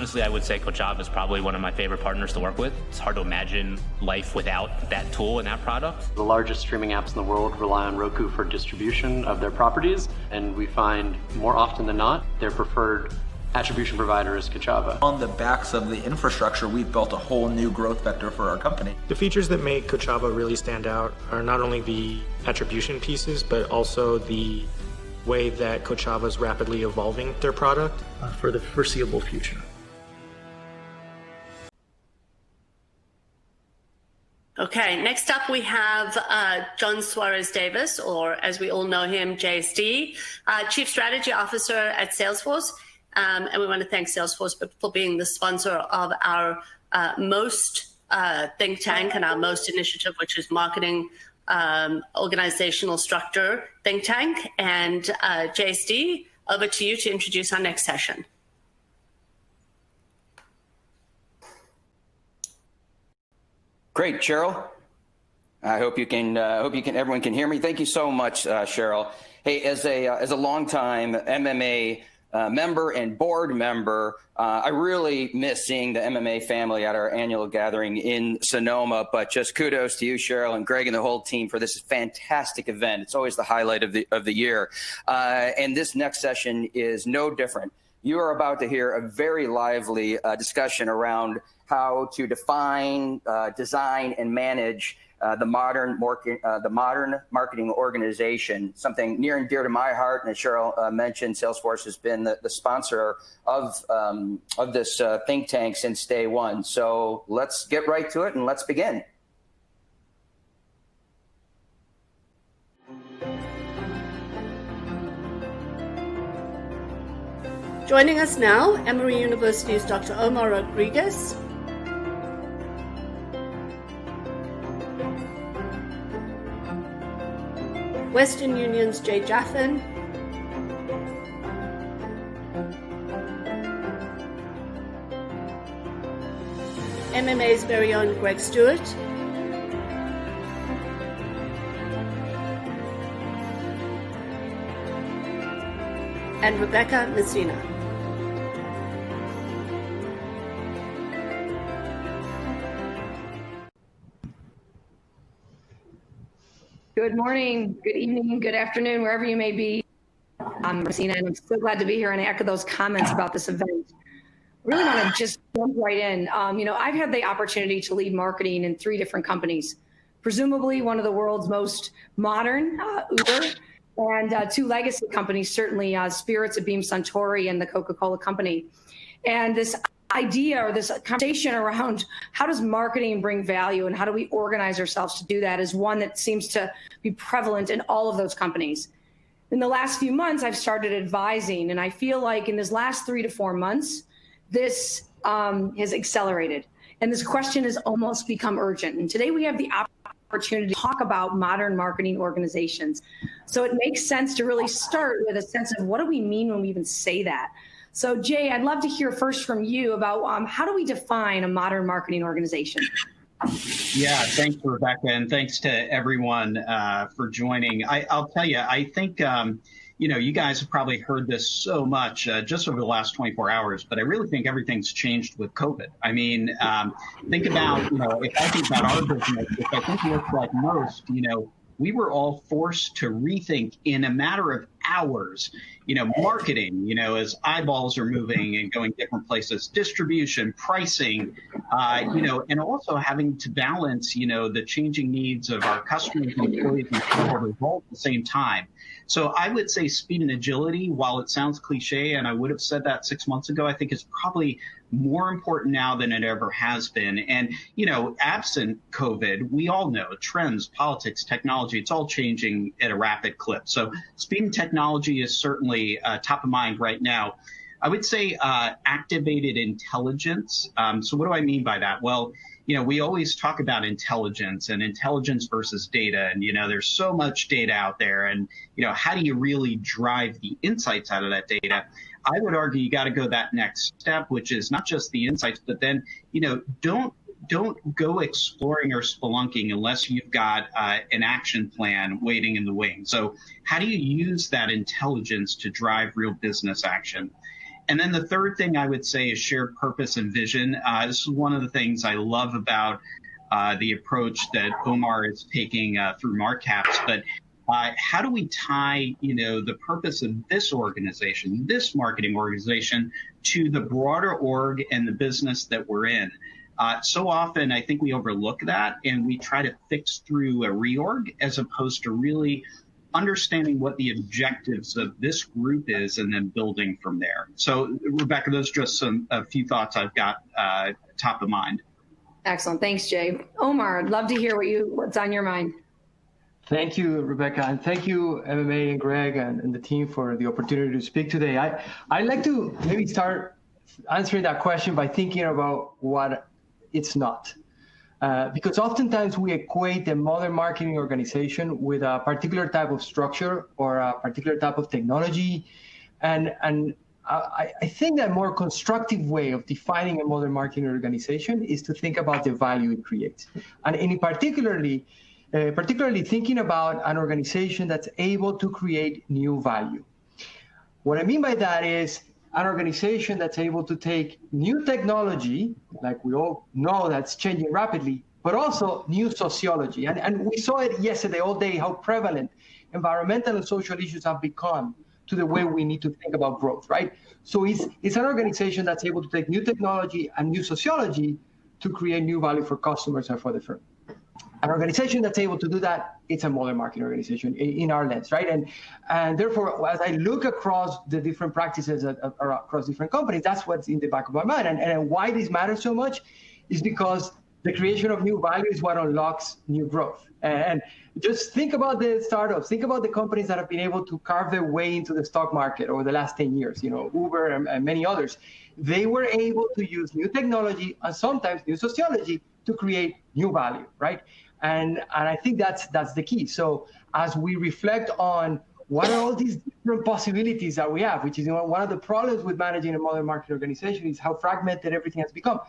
Honestly, I would say Kochava is probably one of my favorite partners to work with. It's hard to imagine life without that tool and that product. The largest streaming apps in the world rely on Roku for distribution of their properties, and we find more often than not, their preferred attribution provider is Kochava. On the backs of the infrastructure, we've built a whole new growth vector for our company. The features that make Kochava really stand out are not only the attribution pieces, but also the way that Kochava is rapidly evolving their product for the foreseeable future. Okay, next up we have John Suarez Davis, or as we all know him, JSD, Chief Strategy Officer at Salesforce. And we want to thank Salesforce for being the sponsor of our most think tank and our most initiative, which is marketing organizational structure think tank. And JSD, over to you to introduce our next session. Great, Cheryl. I hope you can. Everyone can hear me. Thank you so much, Cheryl. Hey, as a longtime MMA member and board member, I really miss seeing the MMA family at our annual gathering in Sonoma. But just kudos to you, Cheryl, and Greg, and the whole team for this fantastic event. It's always the highlight of the year. And this next session is no different. You are about to hear a very lively discussion around how to define, design, and manage the modern marketing organization, something near and dear to my heart. And as Cheryl mentioned, Salesforce has been the sponsor of this think tank since day one. So let's get right to it and let's begin. Joining us now, Emory University's Dr. Omar Rodriguez, Western Union's Jay Jaffin, MMA's very own Greg Stewart, and Rebecca Messina. Good morning, good evening, good afternoon, wherever you may be. I'm Messina, and I'm so glad to be here and echo those comments about this event. Really want to just jump right in. I've had the opportunity to lead marketing in 3 different companies, presumably one of the world's most modern, Uber, and 2 legacy companies, certainly Spirits at Beam Suntory and the Coca-Cola Company. And this idea or this conversation around how does marketing bring value and how do we organize ourselves to do that is one that seems to be prevalent in all of those companies. In the last few months, I've started advising, and I feel like in this last 3 to 4 months, this has accelerated. And this question has almost become urgent. And today we have the opportunity to talk about modern marketing organizations. So it makes sense to really start with a sense of what do we mean when we even say that? So Jay, I'd love to hear first from you about how do we define a modern marketing organization? Yeah, thanks, Rebecca, and thanks to everyone for joining. I'll tell you, I think, you guys have probably heard this so much just over the last 24 hours, but I really think everything's changed with COVID. I mean, think about, if I think about our business, which I think looks like most, we were all forced to rethink in a matter of hours, marketing, as eyeballs are moving and going different places, distribution, pricing, and also having to balance, the changing needs of our customers, employees, and shareholders all at the same time. So I would say speed and agility, while it sounds cliche, and I would have said that 6 months ago, I think is probably more important now than it ever has been. And, absent COVID, we all know trends, politics, technology, it's all changing at a rapid clip. So speed and technology is certainly top of mind right now. I would say activated intelligence. So what do I mean by that? Well, we always talk about intelligence and intelligence versus data. And, there's so much data out there. And, how do you really drive the insights out of that data? I would argue you got to go that next step, which is not just the insights, but then, don't go exploring or spelunking unless you've got an action plan waiting in the wings. So how do you use that intelligence to drive real business action? And then the third thing I would say is shared purpose and vision. This is one of the things I love about the approach that Omar is taking through MarkCaps. But how do we tie, the purpose of this organization, this marketing organization, to the broader org and the business that we're in? So often, I think we overlook that and we try to fix through a reorg as opposed to really understanding what the objectives of this group is and then building from there. So, Rebecca, those are just a few thoughts I've got top of mind. Excellent. Thanks, Jay. Omar, I'd love to hear what's on your mind. Thank you, Rebecca, and thank you, MMA and Greg and the team for the opportunity to speak today. I'd like to maybe start answering that question by thinking about what it's not. Because oftentimes we equate a modern marketing organization with a particular type of structure or a particular type of technology. And I think that a more constructive way of defining a modern marketing organization is to think about the value it creates. And in particularly thinking about an organization that's able to create new value. What I mean by that is an organization that's able to take new technology, like we all know that's changing rapidly, but also new sociology. And we saw it yesterday all day, how prevalent environmental and social issues have become to the way we need to think about growth, right? So it's an organization that's able to take new technology and new sociology to create new value for customers and for the firm. An organization that's able to do that, it's a modern marketing organization in our lens, right? And therefore, as I look across the different practices across different companies, that's what's in the back of my mind. And why this matters so much is because the creation of new value is what unlocks new growth. And just think about the startups, think about the companies that have been able to carve their way into the stock market over the last 10 years, Uber and many others. They were able to use new technology and sometimes new sociology to create new value, right? And I think that's the key. So as we reflect on what are all these different possibilities that we have, which is one of the problems with managing a modern marketing organization is how fragmented everything has become.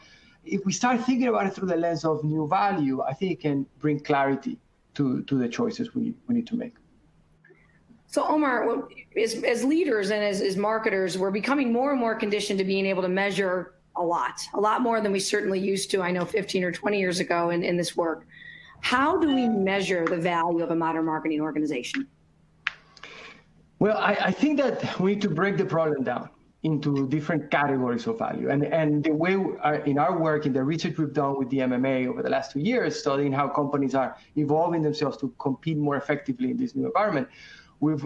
If we start thinking about it through the lens of new value, I think it can bring clarity to the choices we need to make. So Omar, as leaders and as marketers, we're becoming more and more conditioned to being able to measure a lot more than we certainly used to, I know 15 or 20 years ago in this work. How do we measure the value of a modern marketing organization? Well, I think that we need to break the problem down into different categories of value. And the way in our work, in the research we've done with the MMA over the last 2 years, studying how companies are evolving themselves to compete more effectively in this new environment, we've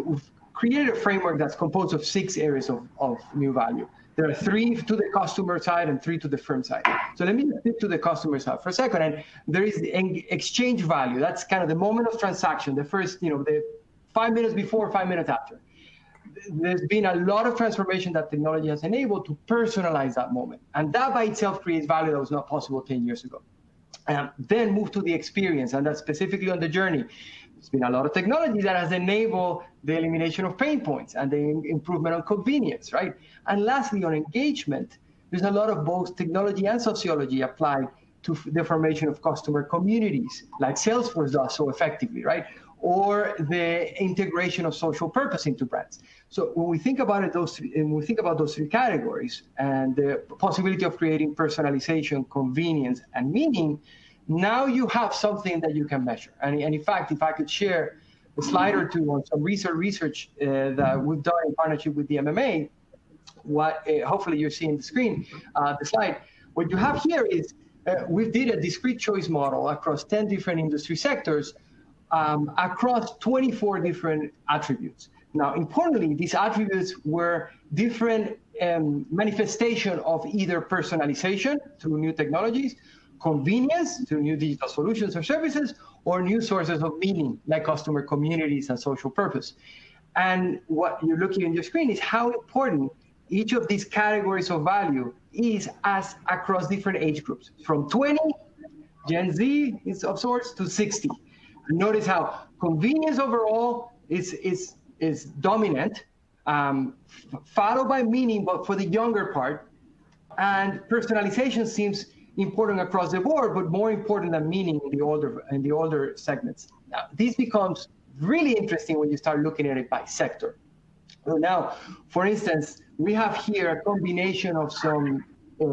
created a framework that's composed of 6 areas of new value. There are 3 to the customer side and 3 to the firm side. So let me stick to the customer side for a second. And there is the exchange value. That's kind of the moment of transaction, the first, the 5 minutes before, 5 minutes after. There's been a lot of transformation that technology has enabled to personalize that moment. And that by itself creates value that was not possible 10 years ago. Then move to the experience, and that's specifically on the journey. There's been a lot of technology that has enabled the elimination of pain points and the improvement of convenience, right? And lastly, on engagement, there's a lot of both technology and sociology applied to the formation of customer communities, like Salesforce does so effectively, right? Or the integration of social purpose into brands. So when we think about those 3 categories and the possibility of creating personalization, convenience, and meaning, now you have something that you can measure. And in fact, if I could share a slide or two on some research that we've done in partnership with the MMA, what hopefully you're seeing the screen, the slide. What you have here is we did a discrete choice model across 10 different industry sectors across 24 different attributes. Now, importantly, these attributes were different manifestation of either personalization through new technologies, convenience through new digital solutions or services, or new sources of meaning like customer communities and social purpose. And what you're looking on your screen is how important each of these categories of value is as across different age groups, from 20, Gen Z is of sorts, to 60. Notice how convenience overall is dominant, followed by meaning, but for the younger part. And personalization seems important across the board, but more important than meaning in the older segments. Now, this becomes really interesting when you start looking at it by sector. Now, for instance, we have here a combination of some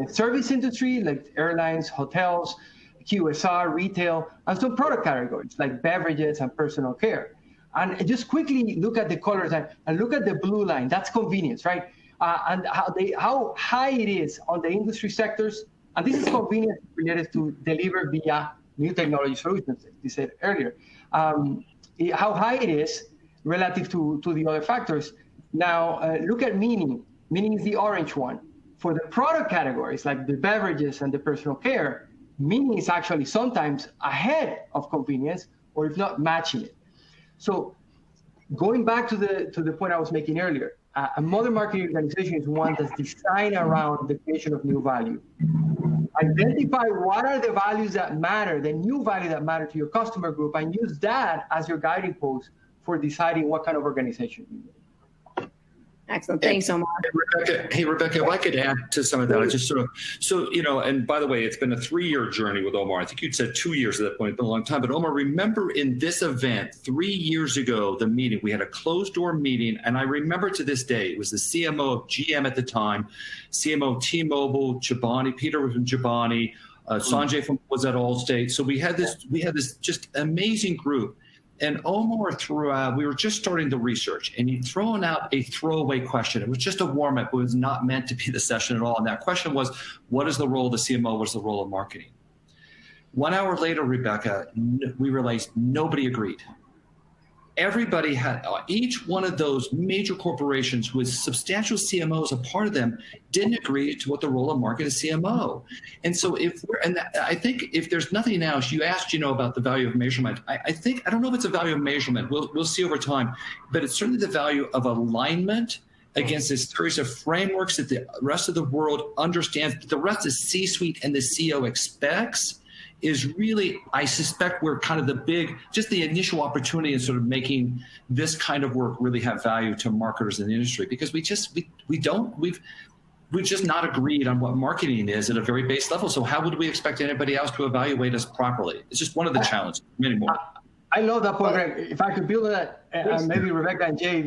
service industry like airlines, hotels, QSR, retail, and some product categories like beverages and personal care. And just quickly look at the colors and look at the blue line. That's convenience, right? And how high it is on the industry sectors. And this is convenience related to deliver via new technology solutions, as you said earlier. How high it is relative to the other factors. Now, look at meaning. Meaning is the orange one. For the product categories like the beverages and the personal care, meaning is actually sometimes ahead of convenience, or if not matching it. So going back to the point I was making earlier, a modern marketing organization is one that's designed around the creation of new value. Identify what are the values that matter, the new value that matter to your customer group, and use that as your guiding post for deciding what kind of organization you need. Excellent. Thanks, Omar. Hey, Rebecca, if I could add to some of that, I just sort of, and by the way, it's been a 3-year journey with Omar. I think you'd said 2 years at that point. It's been a long time. But Omar, remember in this event 3 years ago, the meeting, we had a closed door meeting. And I remember to this day, it was the CMO of GM at the time, CMO T-Mobile, Chobani, Peter was from Chobani, Sanjay was at Allstate. So we had this just amazing group. And Omar threw out, we were just starting the research, and he'd thrown out a throwaway question. It was just a warm-up. It was not meant to be the session at all. And that question was, what is the role of the CMO? What is the role of marketing? 1 hour later, Rebecca, we realized nobody agreed. Everybody had, each one of those major corporations with substantial CMOs, a part of them, didn't agree to what the role of marketing is CMO. And so I think if there's nothing else, you asked, about the value of measurement. I don't know if it's a value of measurement. We'll see over time, but it's certainly the value of alignment against this series of frameworks that the rest of the world understands, that the rest of the C-suite and the CEO expects. Is really, I suspect we're kind of just the initial opportunity in sort of making this kind of work really have value to marketers in the industry, because we've just not agreed on what marketing is at a very base level. So how would we expect anybody else to evaluate us properly? It's just one of the challenges, many more. I love that point, Greg. If I could build on that, and maybe Rebecca and Jay,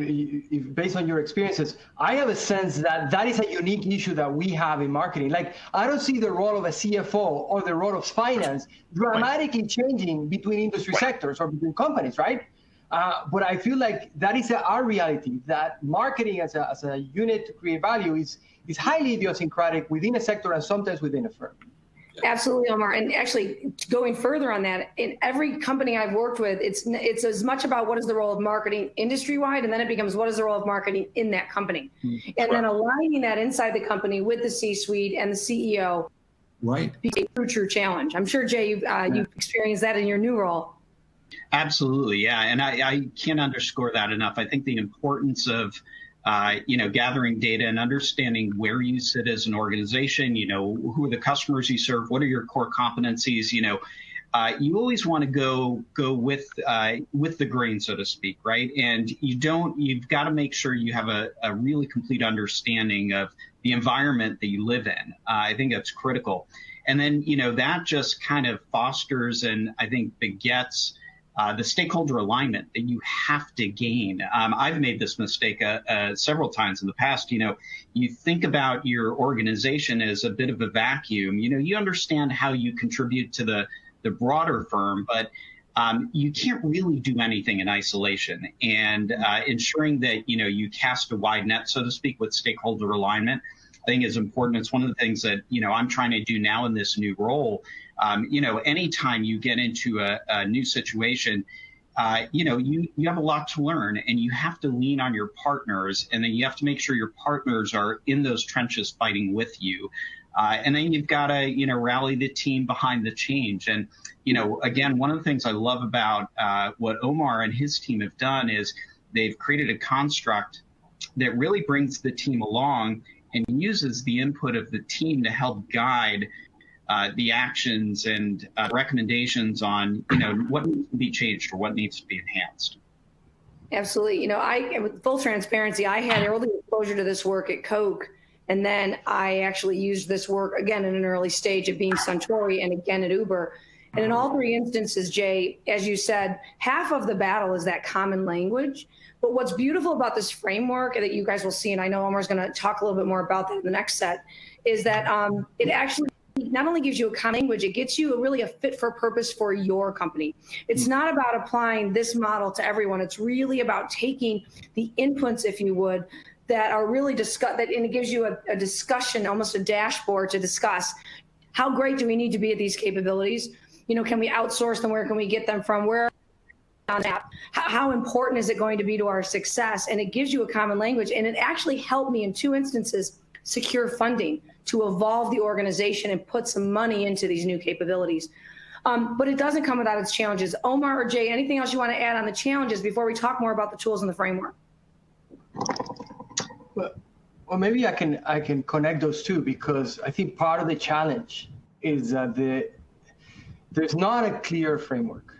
if based on your experiences, I have a sense that is a unique issue that we have in marketing. Like, I don't see the role of a CFO or the role of finance dramatically changing between industry sectors or between companies, right? But I feel like that is our reality, that marketing as a unit to create value is highly idiosyncratic within a sector and sometimes within a firm. Absolutely, Omar. And actually, going further on that, in every company I've worked with, it's as much about what is the role of marketing industry-wide, and then it becomes what is the role of marketing in that company. And then aligning that inside the company with the C-suite and the CEO be a true challenge. I'm sure, Jay, you've experienced that in your new role. Absolutely, yeah. And I can't underscore that enough. I think the importance of gathering data and understanding where you sit as an organization, who are the customers you serve, what are your core competencies, you always want to go with the grain, so to speak, right? And you've got to make sure you have a really complete understanding of the environment that you live in. I think that's critical. And then, that just kind of fosters and I think begets the stakeholder alignment that you have to gain. I've made this mistake several times in the past. You think about your organization as a bit of a vacuum. You understand how you contribute to the broader firm, but you can't really do anything in isolation. And ensuring that you cast a wide net, so to speak, with stakeholder alignment, I think is important. It's one of the things that I'm trying to do now in this new role. Anytime you get into a new situation, you have a lot to learn, and you have to lean on your partners, and then you have to make sure your partners are in those trenches fighting with you. And then you've got to, rally the team behind the change. And, again, one of the things I love about what Omar and his team have done is they've created a construct that really brings the team along and uses the input of the team to help guide the actions and recommendations on, what needs to be changed or what needs to be enhanced. Absolutely. With full transparency, I had early exposure to this work at Coke, and then I actually used this work again in an early stage at Beam Suntory and again at Uber. And in all three instances, Jay, as you said, half of the battle is that common language. But what's beautiful about this framework that you guys will see, and I know Omar's going to talk a little bit more about that in the next set, is that it actually not only gives you a common language, it gets you really a fit for purpose for your company. It's not about applying this model to everyone. It's really about taking the inputs, if you would, that are really discussed, and it gives you a discussion, almost a dashboard to discuss how great do we need to be at these capabilities? Can we outsource them? Where can we get them from? Where on that? How important is it going to be to our success? And it gives you a common language. And it actually helped me in 2 instances secure funding to evolve the organization and put some money into these new capabilities. But it doesn't come without its challenges. Omar or Jay, anything else you want to add on the challenges before we talk more about the tools and the framework? Well, maybe I can connect those two, because I think part of the challenge is that there's not a clear framework.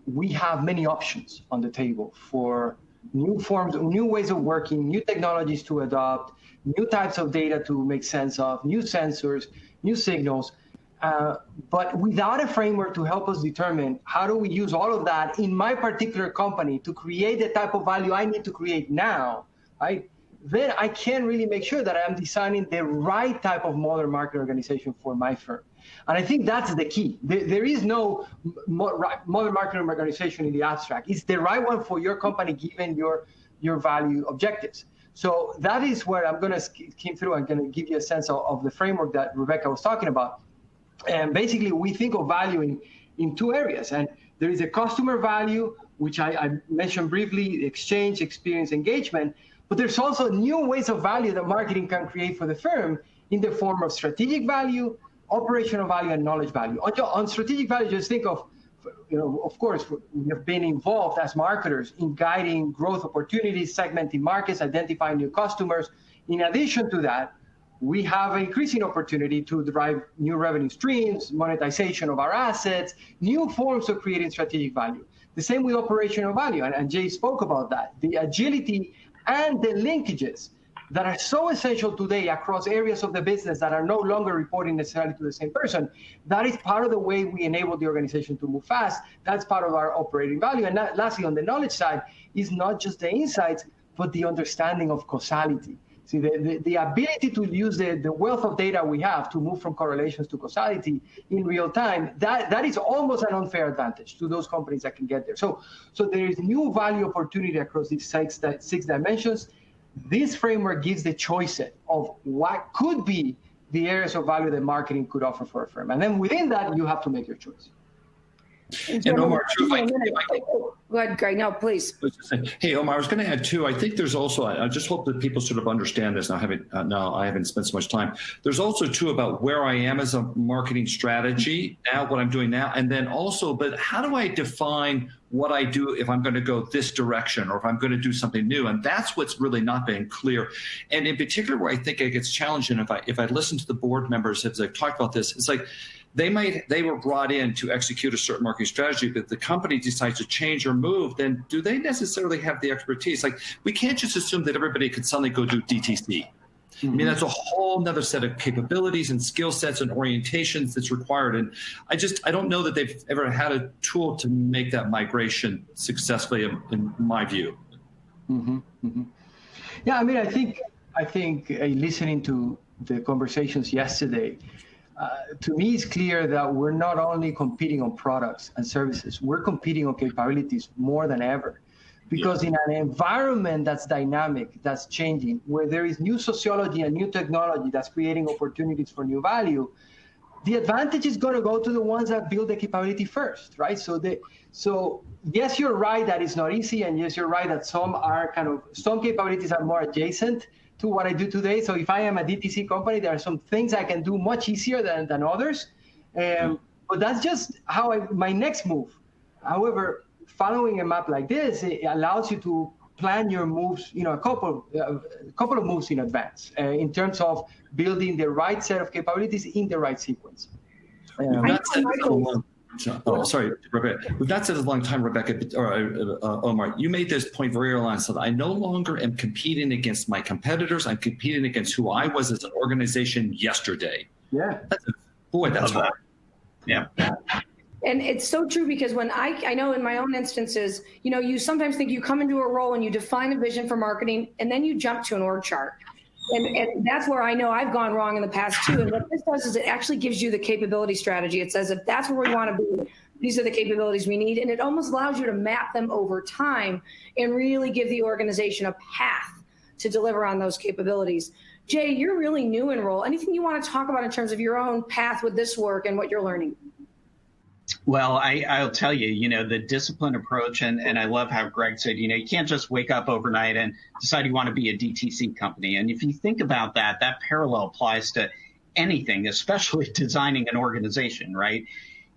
We have many options on the table for new forms, new ways of working, new technologies to adopt, new types of data to make sense of, new sensors, new signals. But without a framework to help us determine how do we use all of that in my particular company to create the type of value I need to create now, right? Then I can really make sure that I'm designing the right type of modern market organization for my firm. And I think that's the key. There is no modern marketing organization in the abstract. It's the right one for your company, given your value objectives. So that is where I'm going to skim through. I'm going to give you a sense of the framework that Rebecca was talking about. And basically, we think of value in 2 areas. And there is a customer value, which I mentioned briefly, exchange, experience, engagement. But there's also new ways of value that marketing can create for the firm in the form of strategic value, operational value, and knowledge value. On strategic value, just think of, of course, we have been involved as marketers in guiding growth opportunities, segmenting markets, identifying new customers. In addition to that, we have an increasing opportunity to drive new revenue streams, monetization of our assets, new forms of creating strategic value. The same with operational value, and Jay spoke about that. The agility and the linkages that are so essential today across areas of the business that are no longer reporting necessarily to the same person, that is part of the way we enable the organization to move fast. That's part of our operating value. And lastly, on the knowledge side, is not just the insights, but the understanding of causality. See, the ability to use the wealth of data we have to move from correlations to causality in real time, that is almost an unfair advantage to those companies that can get there. So there is new value opportunity across these 6 dimensions. This framework gives the choice of what could be the areas of value that marketing could offer for a firm. And then within that, you have to make your choice. And Omar, go ahead, Greg. No, please. Hey, Omar, I was going to add too. I think there's also. I just hope that people sort of understand this. Now I haven't spent so much time. There's also too about where I am as a marketing strategy now, what I'm doing now, and then also, but how do I define what I do if I'm going to go this direction or if I'm going to do something new? And that's what's really not been clear. And in particular, where I think it gets challenging, if I listen to the board members as they've talked about this, it's like they were brought in to execute a certain marketing strategy, but the company decides to change or move, then do they necessarily have the expertise? Like, we can't just assume that everybody can suddenly go do DTC. I mean, that's a whole nother set of capabilities and skill sets and orientations that's required. And I don't know that they've ever had a tool to make that migration successfully, in my view. Yeah, I mean, I think listening to the conversations yesterday, to me, it's clear that we're not only competing on products and services, we're competing on capabilities more than ever. Because in an environment that's dynamic, that's changing, where there is new sociology and new technology that's creating opportunities for new value, the advantage is going to go to the ones that build the capability first, right? So yes, you're right that it's not easy, and yes, you're right that some capabilities are more adjacent to what I do today. So if I am a DTC company, there are some things I can do much easier than others. But that's just my next move. However, following a map like this, it allows you to plan your moves, a couple of moves in advance in terms of building the right set of capabilities in the right sequence. Sorry, Rebecca. We've not said it a long time, Rebecca, or Omar. You made this point very early on, so that I no longer am competing against my competitors. I'm competing against who I was as an organization yesterday. Yeah. That's hard. Yeah. And it's so true because when I know in my own instances, you sometimes think you come into a role and you define a vision for marketing and then you jump to an org chart. And that's where I know I've gone wrong in the past too. And what this does is it actually gives you the capability strategy. It says if that's where we want to be, these are the capabilities we need. And it almost allows you to map them over time and really give the organization a path to deliver on those capabilities. Jay, you're really new in role. Anything you want to talk about in terms of your own path with this work and what you're learning? Well, I'll tell you, the disciplined approach, and I love how Greg said, you can't just wake up overnight and decide you want to be a DTC company. And if you think about that, that parallel applies to anything, especially designing an organization, right?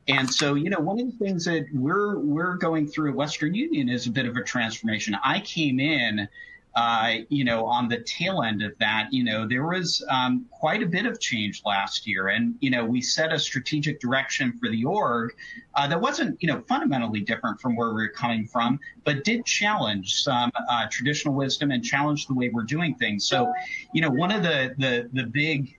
And so, one of the things that we're going through at Western Union is a bit of a transformation. I came in, on the tail end of that, there was quite a bit of change last year. And, we set a strategic direction for the org that wasn't, fundamentally different from where we were coming from, but did challenge some traditional wisdom and challenge the way we're doing things. So, one of the big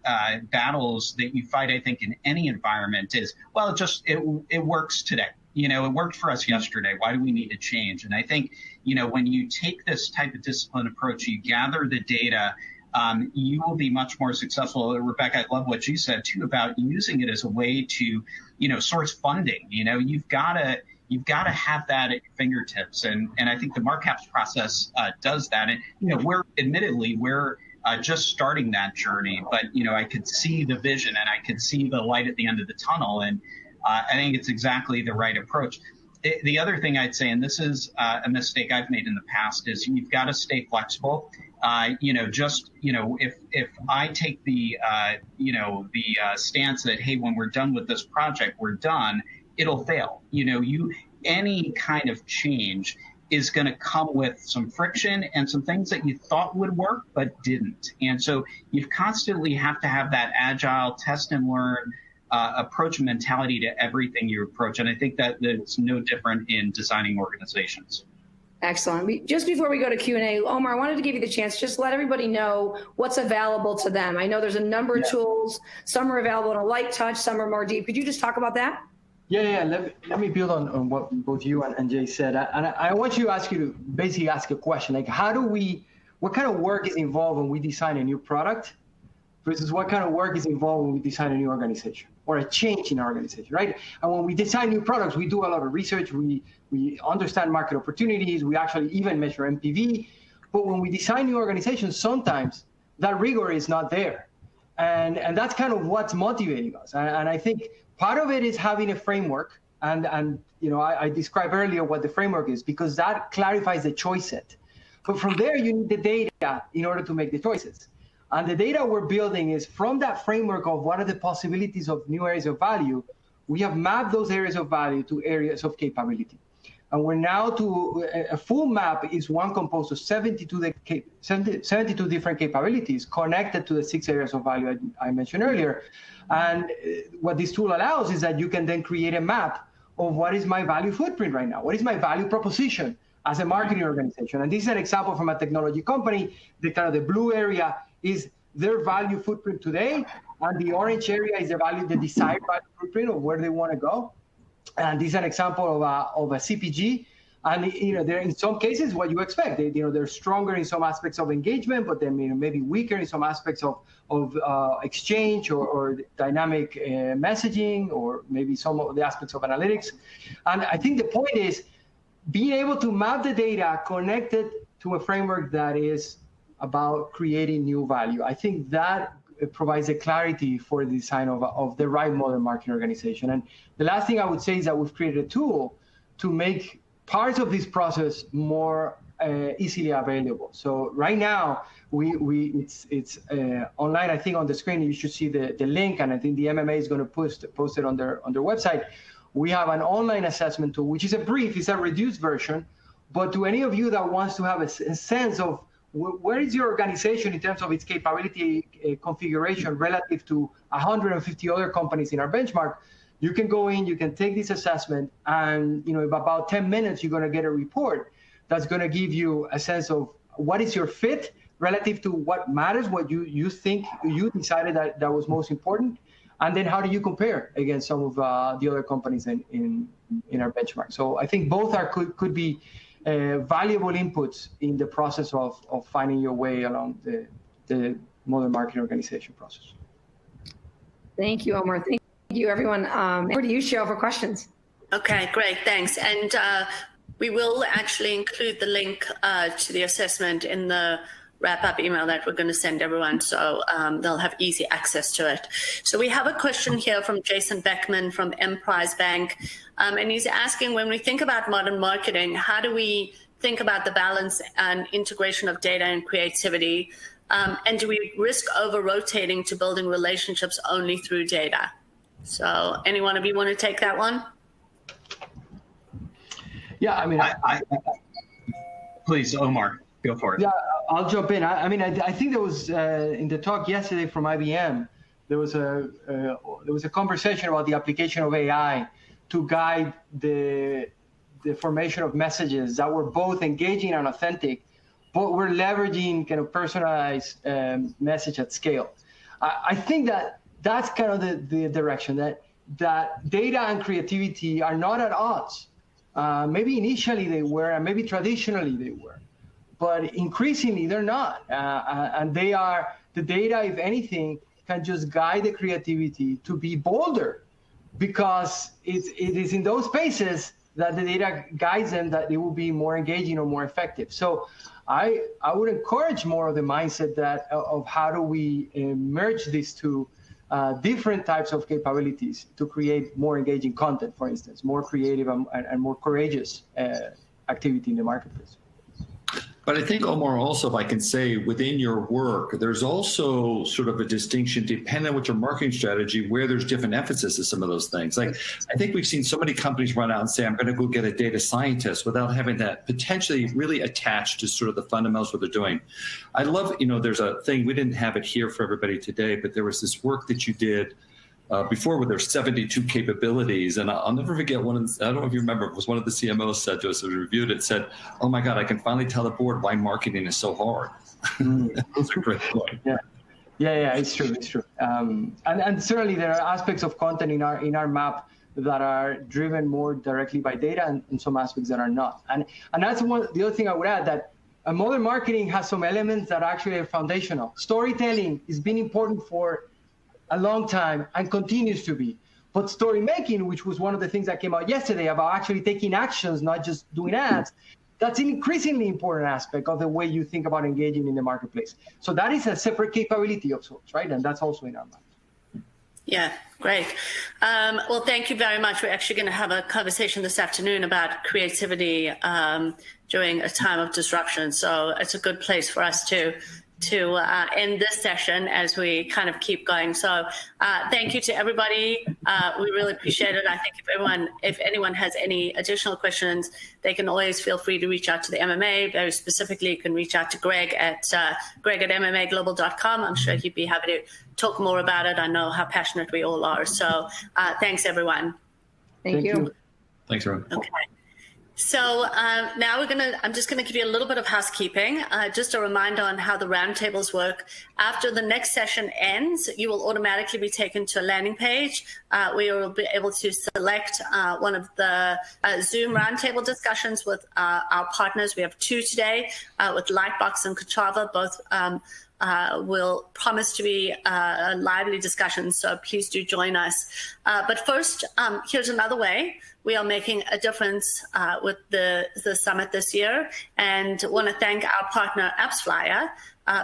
battles that you fight, I think, in any environment is, well, it works today. It worked for us yesterday. Why do we need to change? And I think, when you take this type of disciplined approach, you gather the data, you will be much more successful. Rebecca, I love what you said too about using it as a way to, source funding. You've got to have that at your fingertips. And I think the MarCaps process does that. And, we're just starting that journey, but, I could see the vision and I could see the light at the end of the tunnel. And I think it's exactly the right approach. The other thing I'd say, and this is a mistake I've made in the past, is you've got to stay flexible. If I take the stance that, hey, when we're done with this project, we're done, it'll fail. Any kind of change is going to come with some friction and some things that you thought would work but didn't. And so you constantly have to have that agile test and learn approach mentality to everything you approach. And I think that it's no different in designing organizations. Excellent. Just before we go to Q&A, Omar, I wanted to give you the chance, just let everybody know what's available to them. I know there's a number of tools. Some are available in a light touch, some are more deep. Could you just talk about that? Yeah. Let me build on what both you and Jay said. And I want you to basically ask a question, like what kind of work is involved when we design a new product versus what kind of work is involved when we design a new organization or a change in our organization, right? And when we design new products, we do a lot of research, we understand market opportunities, we actually even measure MPV. But when we design new organizations, sometimes that rigor is not there. And that's kind of what's motivating us. And I think part of it is having a framework. And I described earlier what the framework is, because that clarifies the choice set. But from there, you need the data in order to make the choices. And the data we're building is from that framework of what are the possibilities of new areas of value. We have mapped those areas of value to areas of capability. And we're now to a full map is one composed of 72 different capabilities connected to the 6 areas of value I mentioned earlier. And what this tool allows is that you can then create a map of what is my value footprint right now? What is my value proposition as a marketing organization? And this is an example from a technology company. The kind of the blue area is their value footprint today, and the orange area is the desired value footprint of where they want to go. And this is an example of a CPG. And they're in some cases what you expect. They're stronger in some aspects of engagement, but then maybe weaker in some aspects of exchange or dynamic messaging, or maybe some of the aspects of analytics. And I think the point is being able to map the data connected to a framework that is about creating new value. I think that provides a clarity for the design of the right modern marketing organization. And the last thing I would say is that we've created a tool to make parts of this process more easily available. So right now, it's online. I think on the screen you should see the link, and I think the MMA is going to post it on their website. We have an online assessment tool, which is it's a reduced version, but to any of you that wants to have a sense of where is your organization in terms of its capability configuration relative to 150 other companies in our benchmark, you can go in, you can take this assessment, and in about 10 minutes, you're going to get a report that's going to give you a sense of what is your fit relative to what matters, what you think you decided that was most important. And then how do you compare against some of the other companies in our benchmark? So I think both could be valuable inputs in the process of finding your way along the modern marketing organization process. Thank you, Omar. Thank you, everyone. Over to you, Cheryl, for questions. Okay, great, thanks. And we will actually include the link to the assessment in the wrap-up email that we're going to send everyone, so they'll have easy access to it. So we have a question here from Jason Beckman from Emprise Bank, and he's asking, when we think about modern marketing, how do we think about the balance and integration of data and creativity, and do we risk over-rotating to building relationships only through data? So any one of you want to take that one? Yeah, I mean, please, Omar, go for it. Yeah, I'll jump in. I mean, I think there was in the talk yesterday from IBM, there was a conversation about the application of AI to guide the formation of messages that were both engaging and authentic, but we're leveraging kind of personalized message at scale. I think that's kind of the direction that data and creativity are not at odds. Maybe initially they were, and maybe traditionally they were, but increasingly they're not. And the data, if anything, can just guide the creativity to be bolder, because it is in those spaces that the data guides them that they will be more engaging or more effective. So I would encourage more of the mindset of how do we merge these two different types of capabilities to create more engaging content, for instance, more creative and more courageous activity in the marketplace. But I think, Omar, also, if I can say, within your work, there's also sort of a distinction, depending on what your marketing strategy, where there's different emphasis to some of those things. Like, I think we've seen so many companies run out and say, I'm going to go get a data scientist, without having that potentially really attached to sort of the fundamentals of what they're doing. I love, there's a thing, we didn't have it here for everybody today, but there was this work that you did before, where there's 72 capabilities. And I'll never forget I don't know if you remember, it was one of the CMOs said to us, as we reviewed it, said, oh my God, I can finally tell the board why marketing is so hard. Those are great points. Yeah, it's true. And certainly there are aspects of content in our map that are driven more directly by data, and some aspects that are not. And that's the other thing I would add, that modern marketing has some elements that actually are foundational. Storytelling has been important for a long time and continues to be. But story making, which was one of the things that came out yesterday about actually taking actions, not just doing ads, that's an increasingly important aspect of the way you think about engaging in the marketplace. So that is a separate capability of sorts, right? And that's also in our mind. Yeah, great. Well, thank you very much. We're actually going to have a conversation this afternoon about creativity during a time of disruption. So it's a good place for us to end this session as we kind of keep going. So thank you to everybody. We really appreciate it. I think if anyone has any additional questions, they can always feel free to reach out to the MMA. Very specifically, you can reach out to Greg at MMAglobal.com. I'm sure he'd be happy to talk more about it. I know how passionate we all are. So thanks, everyone. Thank you. Thanks, everyone. Okay. So now I'm just going to give you a little bit of housekeeping, just a reminder on how the roundtables work. After the next session ends, you will automatically be taken to a landing page. We will be able to select one of the Zoom roundtable discussions with our partners. We have two today with Lightbox and Kochava. Both will promise to be a lively discussion, so please do join us. But first, here's another way we are making a difference with the summit this year, and want to thank our partner AppsFlyer,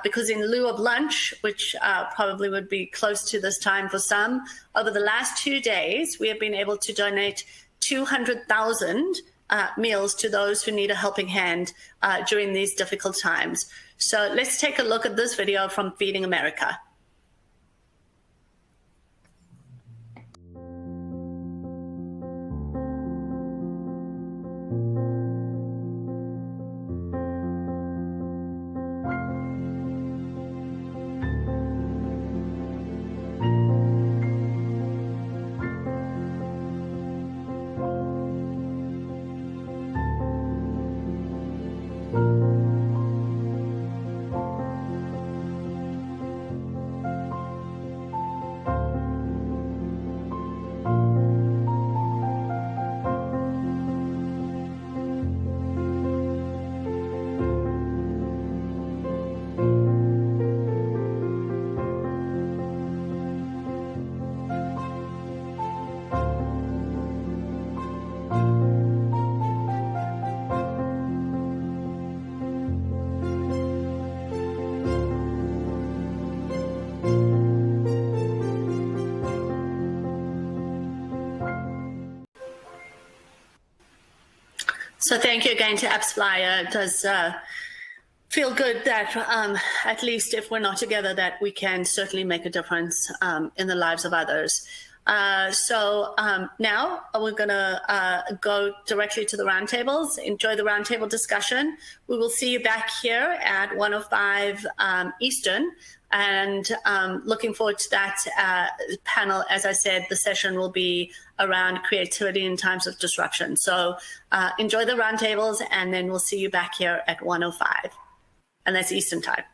because in lieu of lunch, which probably would be close to this time for some, over the last 2 days, we have been able to donate 200,000 meals to those who need a helping hand during these difficult times. So let's take a look at this video from Feeding America. So thank you again to AppsFlyer. It does feel good that at least if we're not together, that we can certainly make a difference in the lives of others. So now we're going to go directly to the roundtables. Enjoy the roundtable discussion. We will see you back here at 1:05 Eastern. And looking forward to that panel. As I said, the session will be around creativity in times of disruption. So enjoy the roundtables, and then we'll see you back here at 1:05. And that's Eastern time.